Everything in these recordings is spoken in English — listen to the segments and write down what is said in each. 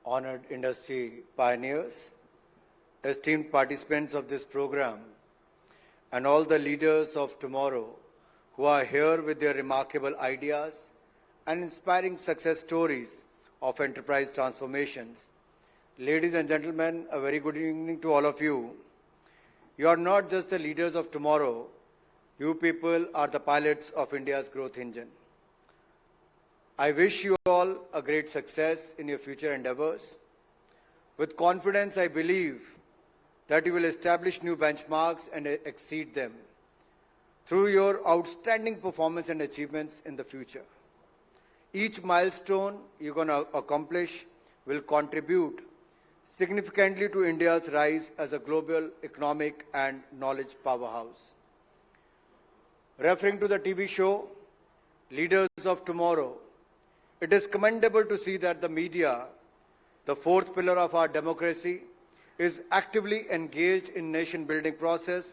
honored industry pioneers, esteemed participants of this program, and all the leaders of tomorrow who are here with their remarkable ideas and inspiring success stories of enterprise transformations. Ladies and gentlemen, a very good evening to all of you. You are not just the leaders of tomorrow, you people are the pilots of India's growth engine. I wish you all a great success in your future endeavors. With confidence, I believe that you will establish new benchmarks and exceed them through your outstanding performance and achievements in the future. Each milestone you're going to accomplish will contribute significantly to India's rise as a global economic and knowledge powerhouse. Referring to the TV show, Leaders of Tomorrow, it is commendable to see that the media, the fourth pillar of our democracy, is actively engaged in nation-building process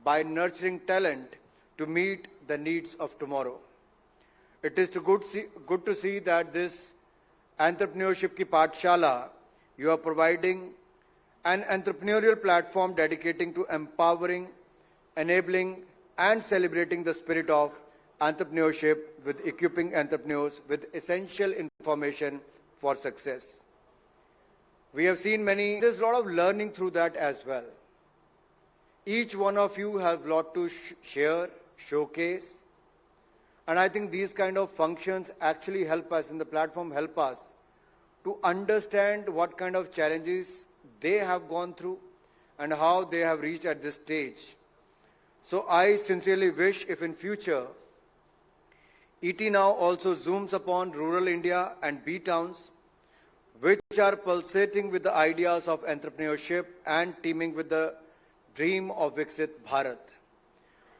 by nurturing talent to meet the needs of tomorrow. It is good to see that this entrepreneurship ki Pathshala, you are providing an entrepreneurial platform dedicating to empowering, enabling, and celebrating the spirit of entrepreneurship with equipping entrepreneurs with essential information for success. We have seen there's a lot of learning through that as well. Each one of you has a lot to share, showcase, and I think these kind of functions actually help us in the platform, help us to understand what kind of challenges they have gone through and how they have reached at this stage. So I sincerely wish if in future, ET Now also zooms upon rural India and B-towns, which are pulsating with the ideas of entrepreneurship and teeming with the dream of Viksit Bharat.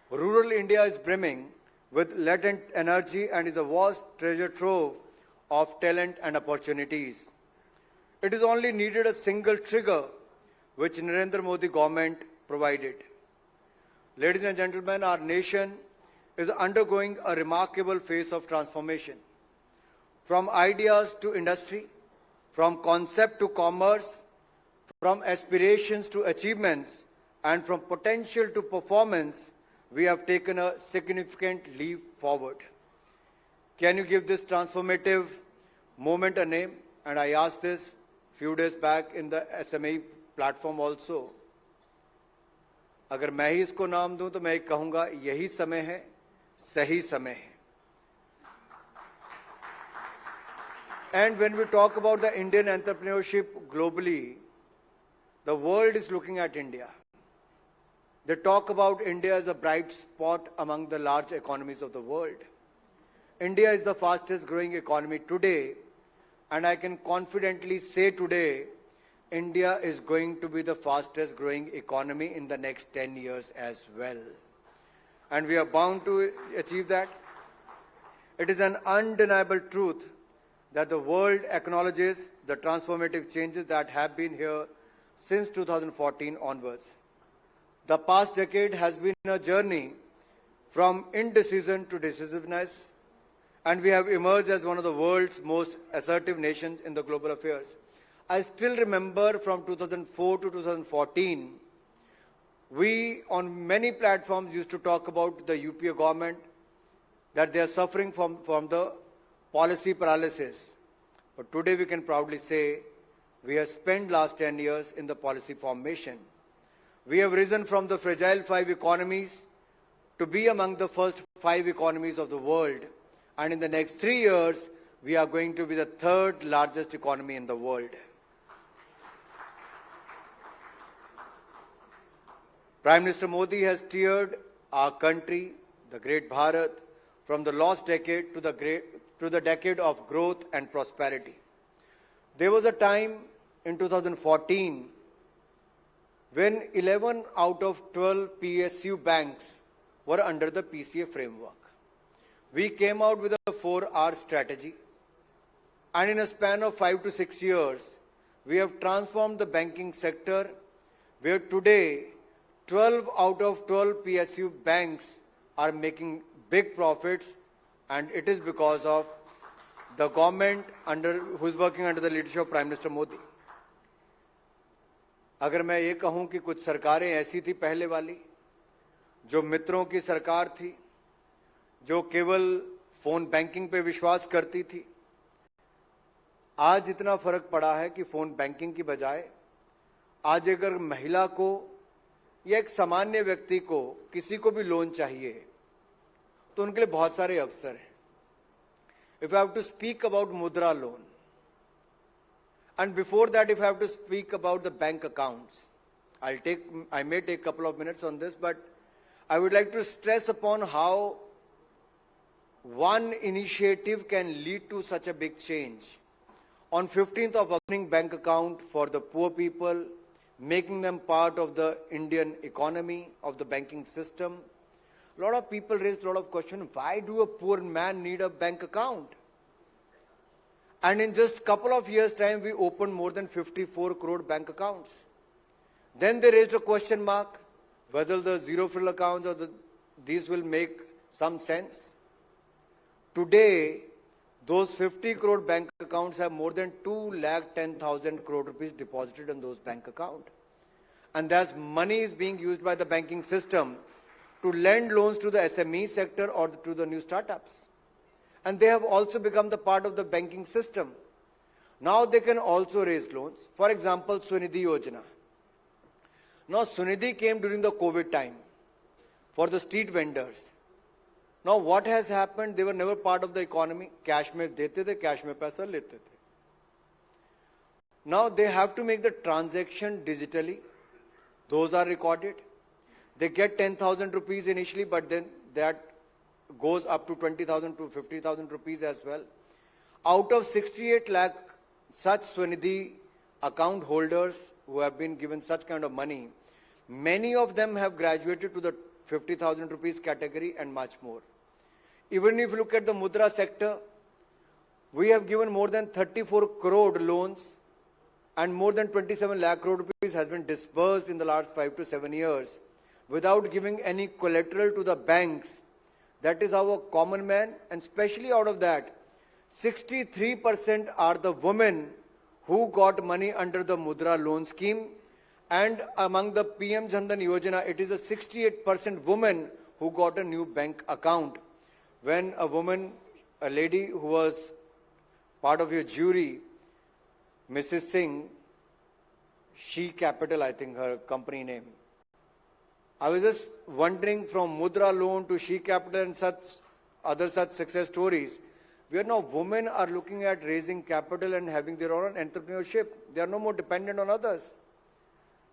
Rural India is brimming with latent energy and is a vast treasure trove of talent and opportunities. It is only needed a single trigger, which Narendra Modi government provided. Ladies and gentlemen, our nation is undergoing a remarkable phase of transformation. From ideas to industry, from concept to commerce, from aspirations to achievements, and from potential to performance, we have taken a significant leap forward. Can you give this transformative moment a name? And I asked this few days back in the SME platform also. अगर मैं ही इसको नाम दूं तो मैं कहूंगा यही समय है, सही समय है. And when we talk about the Indian entrepreneurship globally, the world is looking at India. They talk about India as a bright spot among the large economies of the world. India is the fastest growing economy today, and I can confidently say today, India is going to be the fastest growing economy in the next 10 years as well. And we are bound to achieve that. It is an undeniable truth that the world acknowledges the transformative changes that have been here since 2014 onwards. The past decade has been a journey from indecision to decisiveness, and we have emerged as one of the world's most assertive nations in the global affairs. I still remember from 2004 to 2014, we on many platforms used to talk about the UPA government, that they are suffering from the policy paralysis. But today we can proudly say we have spent last 10 years in the policy formation. We have risen from the fragile 5 economies to be among the first 5 economies of the world. And in the next 3 years, we are going to be the 3rd largest economy in the world. Prime Minister Modi has steered our country, the great Bharat, from the lost decade to the decade of growth and prosperity. There was a time in 2014 when 11 out of 12 PSU banks were under the PCA framework. We came out with a 4R strategy, and in a span of 5 to 6 years, we have transformed the banking sector, where today 12 out of 12 PSU banks are making big profits, and it is because of the government who is working under the leadership of Prime Minister Modi. अगर मैं ये कहूं कि कुछ सरकारें ऐसी थी पहले वाली, जो मित्रों की सरकार थी, जो केवल फोन बैंकिंग पे विश्वास करती थी, आज इतना फर्क पड़ा है कि फोन बैंकिंग की बजाय आज अगर महिला को या एक सामान्य व्यक्ति को किसी को भी लोन चाहिए तो उनके लिए बहुत सारे अवसर हैं. If I have to speak about mudra loan, and before that if I have to speak about the bank accounts, I may take a couple of minutes on this, but I would like to stress upon how one initiative can lead to such a big change. On 15th of opening bank account for the poor people, making them part of the Indian economy, of the banking system, a lot of people raised a lot of questions. Why do a poor man need a bank account? And in just a couple of years' time, we opened more than 54 crore bank accounts. Then they raised a question mark, whether the zero-frill accounts or these will make some sense. Today, those 50 crore bank accounts have more than 2,10,000 crore rupees deposited in those bank accounts. And that money is being used by the banking system to lend loans to the SME sector or to the new startups. And they have also become the part of the banking system. Now they can also raise loans. For example, Swanidhi Yojana. Now Swanidhi came during the COVID time for the street vendors. Now what has happened? They were never part of the economy. Cash mein dete the, cash mein paisa lete the. Now they have to make the transaction digitally. Those are recorded. They get 10,000 rupees initially, but then that goes up to 20,000 to 50,000 rupees as well. Out of 68 lakh such Swanidhi account holders who have been given such kind of money, many of them have graduated to the 50,000 rupees category and much more. Even if you look at the Mudra sector, we have given more than 34 crore loans and more than 27 lakh crore rupees has been disbursed in the last 5 to 7 years without giving any collateral to the banks. That is our common man, and especially out of that, 63% are the women who got money under the Mudra loan scheme, and among the PM Jandan Yojana, it is a 68% women who got a new bank account. When a woman, a lady who was part of your jury, Mrs. Singh, She Capital, I think her company name, I was just wondering, from Mudra loan to She Capital and such other such success stories, where now women are looking at raising capital and having their own entrepreneurship. They are no more dependent on others.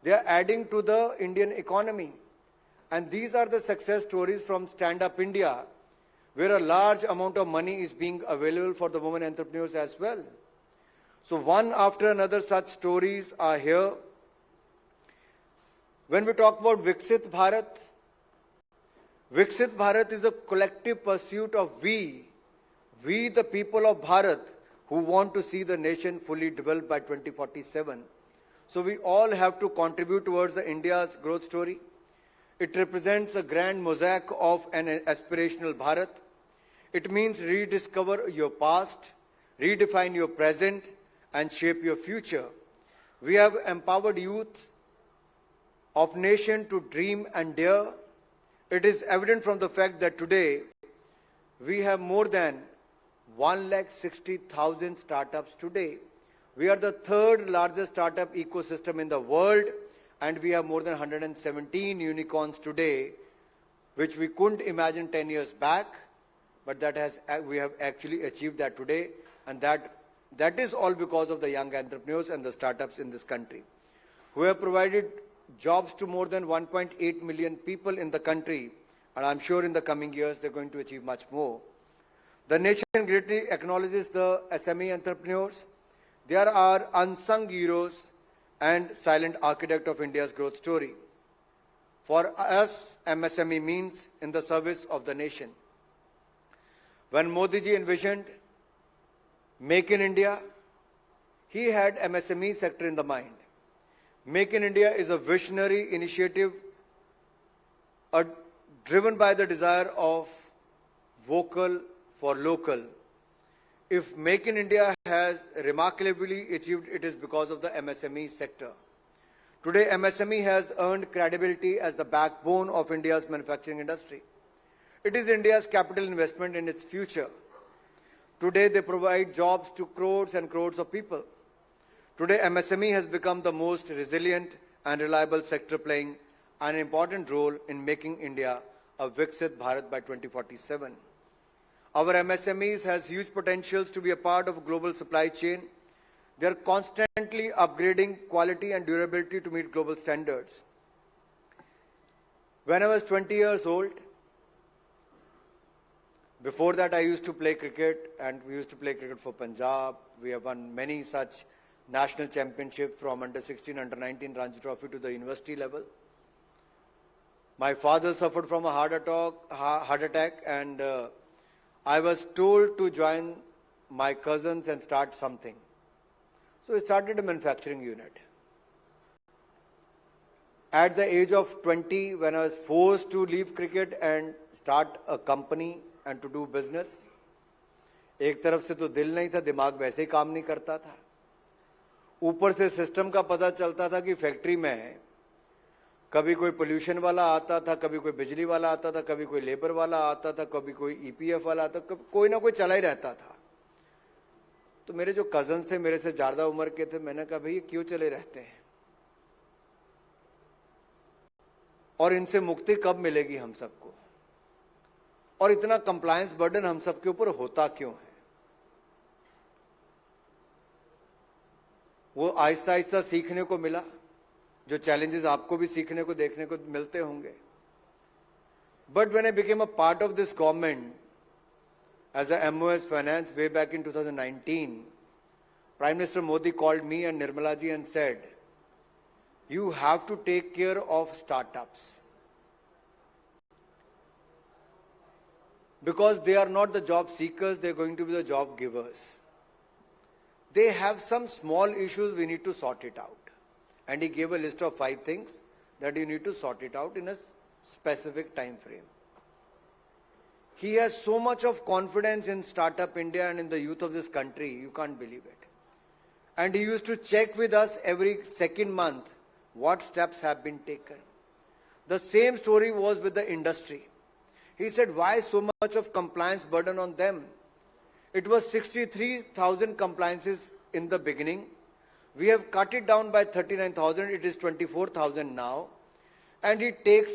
They are adding to the Indian economy. And these are the success stories from Stand Up India, where a large amount of money is being available for the women entrepreneurs as well. So one after another such stories are here. When we talk about Viksit Bharat is a collective pursuit of we the people of Bharat, who want to see the nation fully developed by 2047. So we all have to contribute towards the India's growth story. It represents a grand mosaic of an aspirational Bharat. It means rediscover your past, redefine your present, and shape your future. We have empowered youth of nation to dream and dare. It is evident from the fact that today we have more than 160,000 startups today. We are the third largest startup ecosystem in the world, and we have more than 117 unicorns today, which we couldn't imagine 10 years back, but we have actually achieved that today, and that is all because of the young entrepreneurs and the startups in this country, who have provided jobs to more than 1.8 million people in the country, and I'm sure in the coming years they're going to achieve much more. The nation greatly acknowledges the SME entrepreneurs. They are our unsung heroes and silent architect of India's growth story. For us, MSME means in the service of the nation. When Modi ji envisioned Make in India, he had MSME sector in the mind. Make in India is a visionary initiative driven by the desire of vocal for local. If Make in India has remarkably achieved, it is because of the MSME sector. Today, MSME has earned credibility as the backbone of India's manufacturing industry. It is India's capital investment in its future. Today, they provide jobs to crores and crores of people. Today, MSME has become the most resilient and reliable sector, playing an important role in making India a Viksit Bharat by 2047. Our MSMEs has huge potentials to be a part of a global supply chain. They are constantly upgrading quality and durability to meet global standards. When I was 20 years old, before that I used to play cricket, and we used to play cricket for Punjab. We have won many such national championships from under 16, under 19 Ranji Trophy to the university level. My father suffered from a heart attack, and I was told to join my cousins and start something. So I started a manufacturing unit. At the age of 20, when I was forced to leave cricket and start a company and to do business, एक तरफ से तो दिल नहीं था, दिमाग वैसे ही काम नहीं करता था. ऊपर से सिस्टम का पता चलता था कि फैक्ट्री में कभी कोई पोल्यूशन वाला आता था, कभी कोई बिजली वाला आता था, कभी कोई लेबर वाला आता था, कभी कोई ईपीएफ वाला आता था, कोई ना कोई चला ही रहता था. तो मेरे जो कजन्स थे, मेरे से ज्यादा उम्र के थे, मैंने कहा भाई ये क्यों चले रहते हैं और इनसे मुक्ति कब मिलेगी हम सबको, और इतना कंप्लायंस बर्डन हम सबके ऊपर होता क्यों है. वो आहिस्ता आहिस्ता सीखने को मिला, जो चैलेंजेस आपको भी सीखने को देखने को मिलते होंगे. But when I became a part of this government as a MOS Finance way back in 2019, Prime Minister Modi called me and Nirmala ji and said, you have to take care of startups. Because they are not the job seekers, they are going to be the job givers. They have some small issues, we need to sort it out. And he gave a list of 5 things that you need to sort it out in a specific time frame. He has so much of confidence in Startup India and in the youth of this country, you can't believe it. And he used to check with us every second month what steps have been taken. The same story was with the industry. He said, why so much of compliance burden on them? It was 63,000 compliances in the beginning. We have cut it down by 39,000. It is 24,000 now. And he takes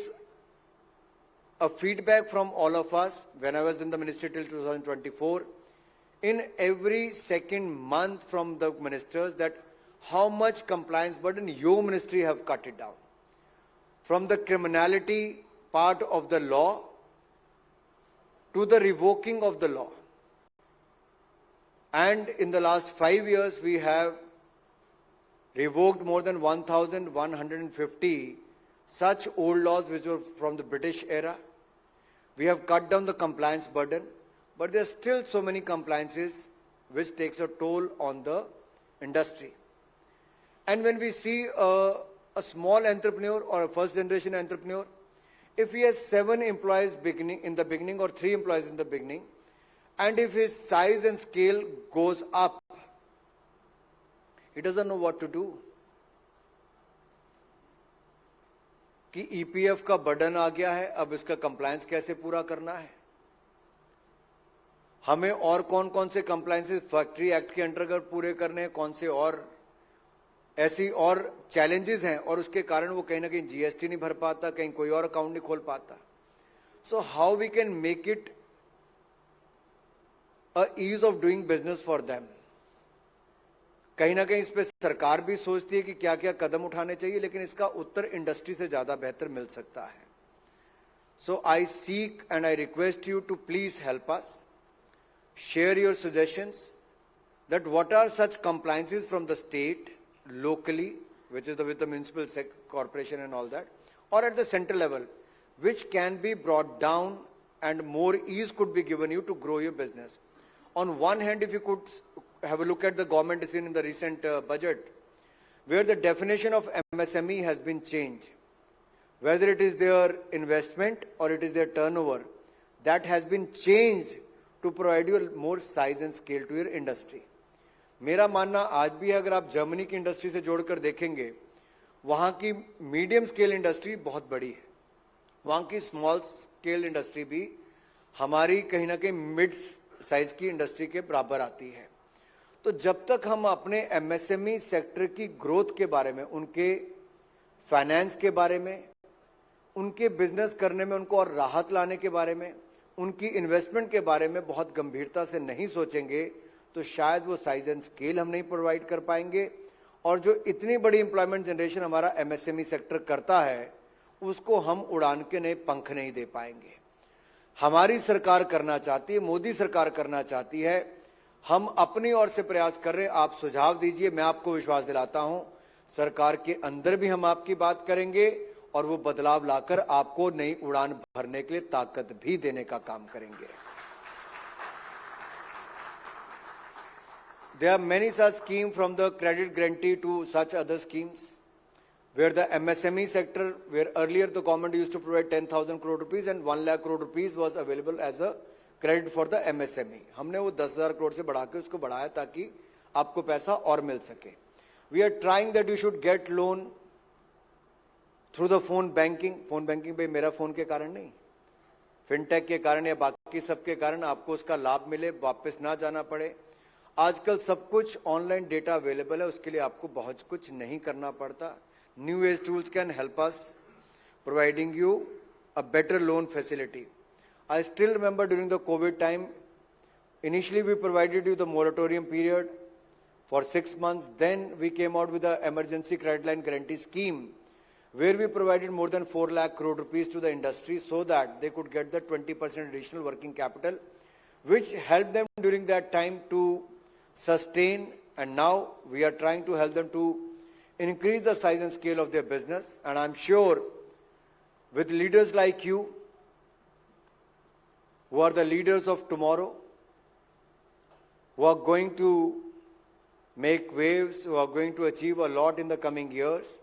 a feedback from all of us when I was in the ministry till 2024, in every second month from the ministers, that how much compliance burden your ministry have cut it down. From the criminality part of the law to the revoking of the law. And in the last 5 years, we have revoked more than 1,150 such old laws which were from the British era. We have cut down the compliance burden, but there are still so many compliances which takes a toll on the industry. And when we see a small entrepreneur or a first generation entrepreneur, if he has 7 employees in the beginning or 3 employees in the beginning, and if his size and scale goes up, he doesn't know what to do. कि EPF का burden आ गया है, अब इसका compliance कैसे पूरा करना है. हमें और कौन कौन से कंप्लायंसेस फैक्ट्री एक्ट के अंतर्गत पूरे करने हैं, कौन से और ऐसी और चैलेंजेस हैं, और उसके कारण वो कहीं ना कहीं जीएसटी नहीं भर पाता, कहीं कोई और अकाउंट नहीं खोल पाता. So how we can make it a ease of doing business for them. कहीं ना कहीं इस पे सरकार भी सोचती है कि क्या क्या कदम उठाने चाहिए, लेकिन इसका उत्तर इंडस्ट्री से ज्यादा बेहतर मिल सकता है. So I seek and I request you to please help us, share your suggestions that what are such compliances from the state, locally, which is with the municipal corporation and all that, or at the central level, which can be brought down and more ease could be given you to grow your business. On one hand, if you could have a look at the government decision in the recent budget, where the definition of MSME has been changed, whether it is their investment or it is their turnover, that has been changed to provide you more size and scale to your industry. मेरा मानना आज भी है, अगर आप Germany की industry से जोड़कर देखेंगे, वहां की मीडियम स्केल इंडस्ट्री बहुत बड़ी है, वहां की स्मॉल स्केल इंडस्ट्री भी हमारी कहीं ना कहीं मिड साइज की इंडस्ट्री के बराबर आती है. तो जब तक हम अपने एमएसएमई सेक्टर की ग्रोथ के बारे में, उनके फाइनेंस के बारे में, उनके बिजनेस करने में उनको और राहत लाने के बारे में, उनकी इन्वेस्टमेंट के बारे में बहुत गंभीरता से नहीं सोचेंगे, तो शायद वो साइज एंड स्केल हम नहीं प्रोवाइड कर पाएंगे. और जो इतनी बड़ी एम्प्लॉयमेंट जनरेशन हमारा एमएसएमई सेक्टर करता है, उसको हम उड़ान के नए पंख नहीं दे पाएंगे. हमारी सरकार करना चाहती है, मोदी सरकार करना चाहती है, हम अपनी ओर से प्रयास कर रहे हैं. आप सुझाव दीजिए, मैं आपको विश्वास दिलाता हूं सरकार के अंदर भी हम आपकी बात करेंगे और वो बदलाव लाकर आपको नई उड़ान भरने के लिए ताकत भी देने का काम करेंगे. There are many such schemes, from the credit guarantee to such other schemes, where the MSME sector, where earlier the government used to provide 10,000 crore rupees and 1 lakh crore rupees was available as a credit for the MSME. हमने वो 10,000 करोड़ से बढ़ा के उसको बढ़ाया ताकि आपको पैसा और मिल सके. We are trying that you should get loan through the phone banking. phone banking भाई मेरा फोन के कारण नहीं, फिनटेक के कारण या बाकी सबके कारण आपको उसका लाभ मिले, वापस ना जाना पड़े. आजकल सब कुछ ऑनलाइन डेटा अवेलेबल है, उसके लिए आपको बहुत कुछ नहीं करना पड़ता. New age tools can help us providing you a better loan facility. I still remember during the COVID time, initially we provided you the moratorium period for 6 months. Then we came out with the emergency credit line guarantee scheme, where we provided more than 4 lakh crore rupees to the industry so that they could get the 20% additional working capital, which helped them during that time to sustain. And now we are trying to help them to increase the size and scale of their business. And I'm sure with leaders like you, who are the leaders of tomorrow, who are going to make waves, who are going to achieve a lot in the coming years,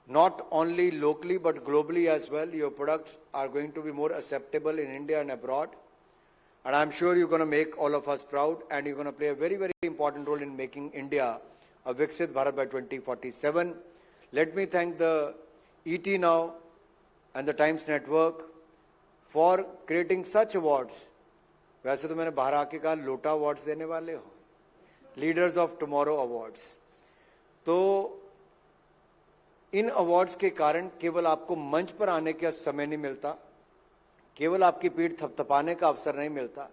not only locally but globally as well. Your products are going to be more acceptable in India and abroad. And I'm sure you're going to make all of us proud, and you're going to play a very, very important role in making India a Viksit Bharat by 2047. Let me thank the ET Now and the Times Network for creating such awards. वैसे तो मैंने बाहर आके कहा लोटा awards देने वाले हो, लीडर्स ऑफ टुमारो अवार्ड्स. तो इन अवार्ड्स के कारण केवल आपको मंच पर आने का समय नहीं मिलता, केवल आपकी पीठ थपथपाने का अवसर नहीं मिलता,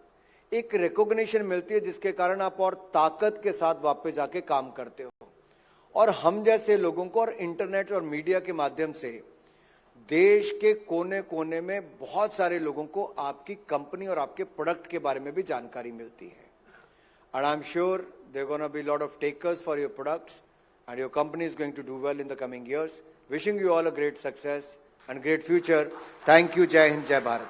एक रिकॉग्निशन मिलती है जिसके कारण आप और ताकत के साथ वापस जाके काम करते हो. और हम जैसे लोगों को और इंटरनेट और मीडिया के माध्यम से देश के कोने कोने में बहुत सारे लोगों को आपकी कंपनी और आपके प्रोडक्ट के बारे में भी जानकारी मिलती है. And I'm sure there are going to be a lot of takers for your products, and your company is going to do well in the coming years. Wishing you all a great success and great future. Thank you. Jai Hind, Jai Bharat.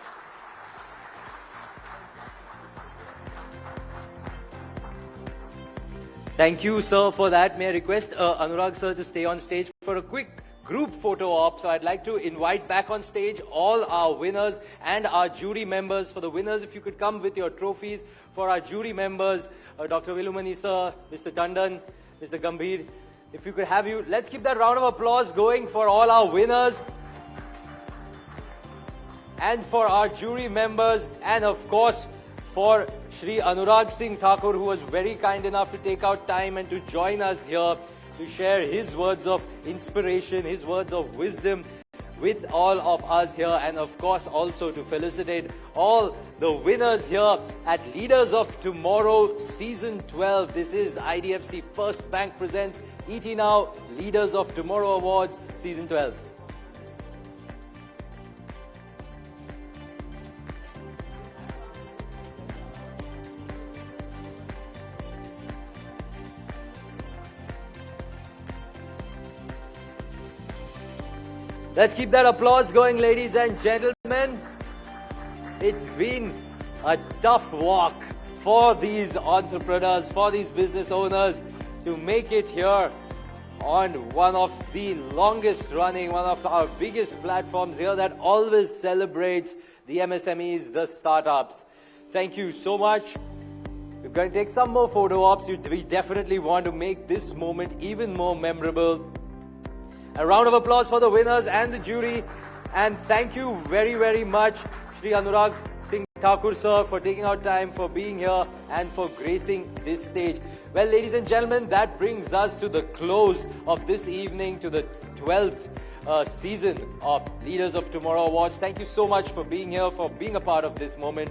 Thank you, sir, for that. May I request Anurag, sir, to stay on stage for a quick group photo op. So I'd like to invite back on stage all our winners and our jury members. For the winners, if you could come with your trophies. For our jury members, Dr. Vilumani, sir, Mr. Tandon, Mr. Gambhir, if you could have you, let's keep that round of applause going for all our winners and for our jury members, and of course for Shri Anurag Singh Thakur, who was very kind enough to take out time and to join us here to share his words of inspiration, his words of wisdom with all of us here, and of course also to felicitate all the winners here at Leaders of Tomorrow Season 12. This is IDFC First Bank presents ET Now Leaders of Tomorrow Awards Season 12. Let's keep that applause going, ladies and gentlemen. It's been a tough walk for these entrepreneurs, for these business owners to make it here on one of the longest running, one of our biggest platforms here that always celebrates the MSMEs, the startups. Thank you so much. We're going to take some more photo ops. We definitely want to make this moment even more memorable. A round of applause for the winners and the jury. And thank you very, very much, Shri Anurag Thakur sir, for taking out time, for being here and for gracing this stage. Well, ladies and gentlemen, that brings us to the close of this evening, to the 12th season of Leaders of Tomorrow Awards. Thank you so much for being here, for being a part of this moment.